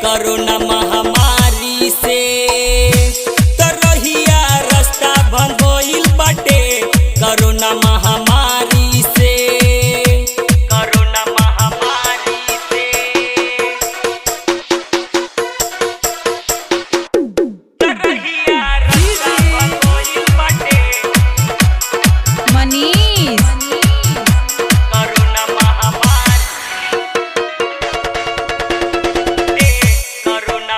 Corona महामारी से तरहिया रास्ता बंद होइल बाटे कोरोना महामारी से कोरोना महामारी से तरहिया रास्ता बंद होइल बाटे मनीष कोरोना महामारी कोरोना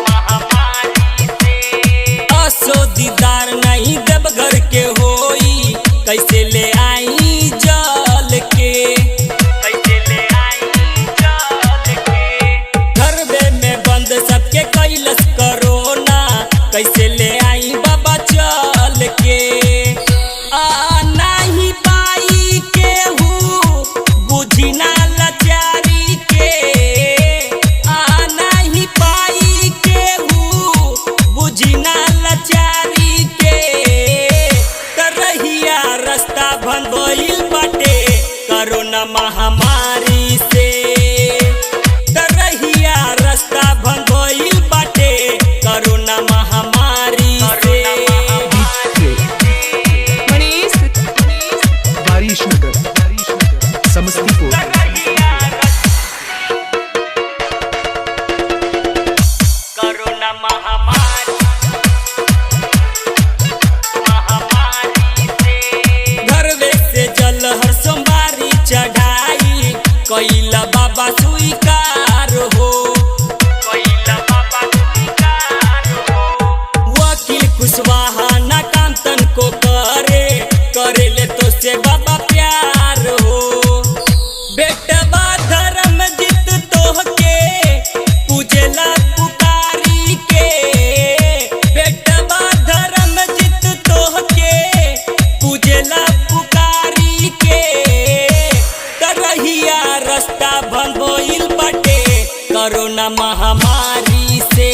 महामारी से असो दीदार नहीं जब घर के होई कैसे ले आई जल के कैसे ले आई जल के घर में बंद सबके कैलस कोरोना कैसे ले आई बाबा चल के आ नहीं पाई केहू बुझी ना लाचारी के आ नहीं पाई केहू बुझी ना लाचारी के तरहिया रास्ता बंद होइल बाटे कोरोना महामारी से तरहिया रास्ता बंद होइल बाटे कोरोना महामारी से मनीष वारिशनगर समस्तीपुर कोरोना महामारी से घर से जल हर सोमवारी चढ़ाई कैला बाबा स्वीकार हो कैला बाबा स्वीकार हो वकील कुशवाहा ना काम तन को करे ले तो से बाबा प्यार हो बेटवा धर्म जीत तोहके पूजेला पुकारी के बेटवा धर्म जीत तोहके पूजेला पुकारी के तरहिया रास्ता बंद होइल बाटे कोरोना महामारी से।